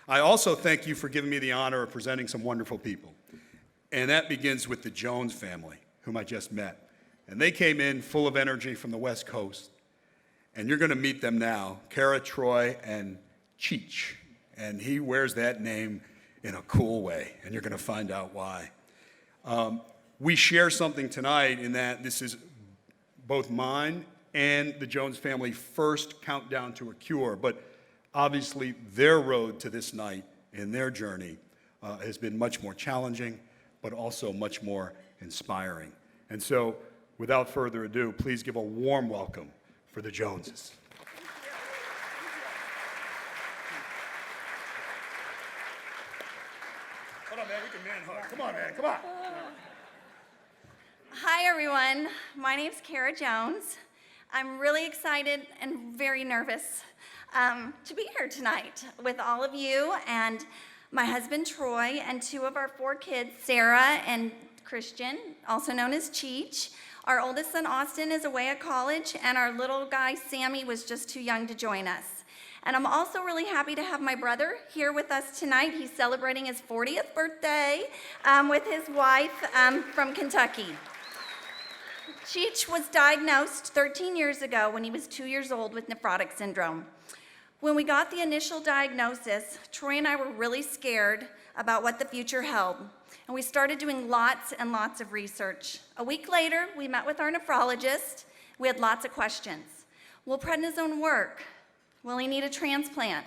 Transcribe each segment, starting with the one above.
I also thank you for giving me the honor of presenting some wonderful people. And that begins with the Jones family, whom I just met. And they came in full of energy from the West Coast. And you're going to meet them now, Cara, Troy, and Cheech. And he wears that name in a cool way, and you're going to find out why. We share something tonight in that this is both mine and the Jones family first countdown to a cure, but obviously their road to this night in their journey has been much more challenging, but also much more inspiring. And so, without further ado, please give a warm welcome for the Joneses. Hold on, man, we can man hug. Come on, man, come on. Hi, everyone. My name's Cara Jones. I'm really excited and very nervous to be here tonight with all of you and my husband, Troy, and two of our 4 kids, Sarah and Christian, also known as Cheech. Our oldest son, Austin, is away at college, and our little guy, Sammy, was just too young to join us. And I'm also really happy to have my brother here with us tonight. He's celebrating his 40th birthday with his wife from Kentucky. Cheech was diagnosed 13 years ago when he was 2 years old with nephrotic syndrome. When we got the initial diagnosis, Troy and I were really scared about what the future held, and we started doing lots and lots of research. A week later, we met with our nephrologist. We had lots of questions. Will prednisone work? Will he need a transplant?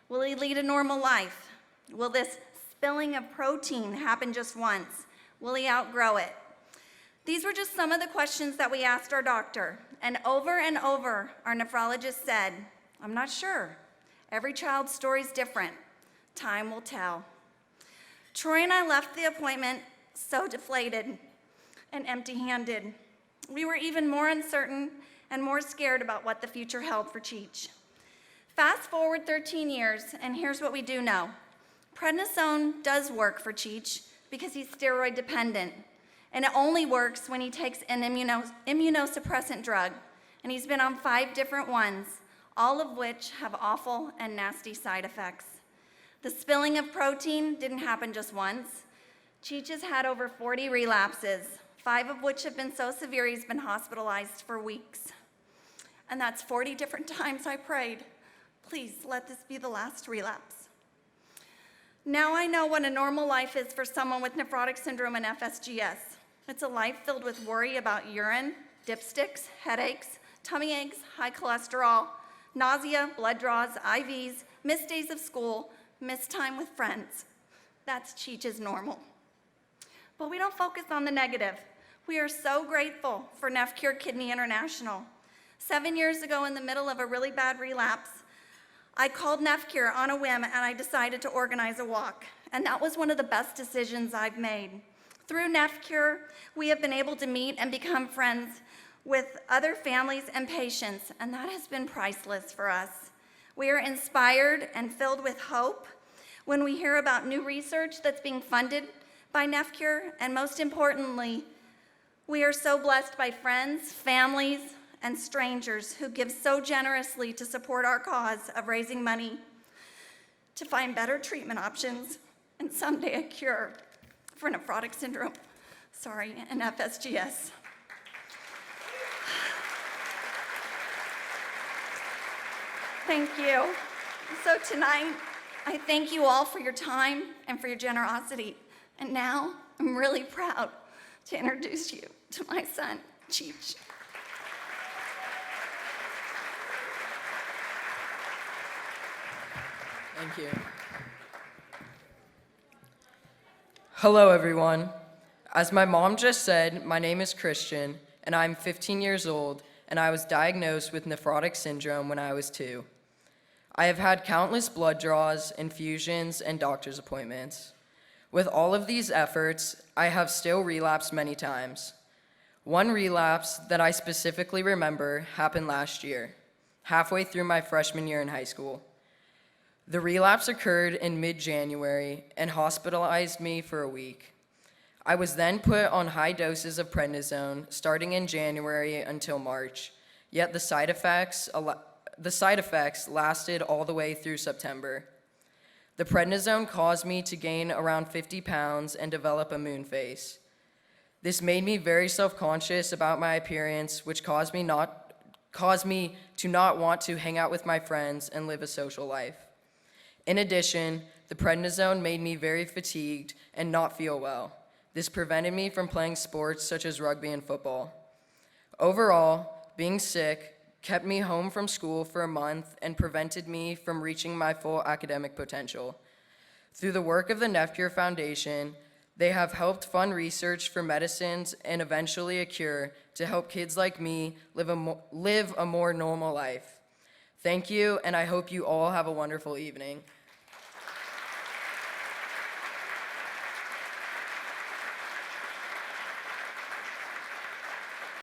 Will he lead a normal life? Will this spilling of protein happen just once? Will he outgrow it? These were just some of the questions that we asked our doctor, and over, our nephrologist said, "I'm not sure. Every child's story is different. Time will tell." Troy and I left the appointment so deflated and empty-handed. We were even more uncertain and more scared about what the future held for Cheech. Fast forward 13 years, and here's what we do know. Prednisone does work for Cheech because he's steroid dependent. And it only works when he takes an immunosuppressant drug. And he's been on 5 different ones, all of which have awful and nasty side effects. The spilling of protein didn't happen just once. Cheech has had over 40 relapses, 5 of which have been so severe he's been hospitalized for weeks. And that's 40 different times I prayed, please let this be the last relapse. Now I know what a normal life is for someone with nephrotic syndrome and FSGS. It's a life filled with worry about urine, dipsticks, headaches, tummy aches, high cholesterol, nausea, blood draws, IVs, missed days of school, missed time with friends. That's Cheech's normal. But we don't focus on the negative. We are so grateful for NephCure Kidney International. 7 years ago, in the middle of a really bad relapse, I called NephCure on a whim and I decided to organize a walk. And that was one of the best decisions I've made. Through NephCure, we have been able to meet and become friends with other families and patients, and that has been priceless for us. We are inspired and filled with hope when we hear about new research that's being funded by NephCure, and most importantly, we are so blessed by friends, families, and strangers who give so generously to support our cause of raising money to find better treatment options and someday a cure for nephrotic syndrome, and FSGS. Thank you. So tonight, I thank you all for your time and for your generosity. And now, I'm really proud to introduce you to my son, Cheech. Thank you. Hello, everyone. As my mom just said, my name is Christian, and I'm 15 years old, and I was diagnosed with nephrotic syndrome when I was 2. I have had countless blood draws, infusions, and doctor's appointments. With all of these efforts, I have still relapsed many times. One relapse that I specifically remember happened last year, halfway through my freshman year in high school. The relapse occurred in mid-January and hospitalized me for a week. I was then put on high doses of prednisone starting in January until March, yet the side effects lasted all the way through September. The prednisone caused me to gain around 50 pounds and develop a moon face. This made me very self-conscious about my appearance, which caused me to not want to hang out with my friends and live a social life. In addition, the prednisone made me very fatigued and not feel well. This prevented me from playing sports such as rugby and football. Overall, being sick kept me home from school for a month and prevented me from reaching my full academic potential. Through the work of the Nefcure Foundation, they have helped fund research for medicines and eventually a cure to help kids like me live a more normal life. Thank you, and I hope you all have a wonderful evening.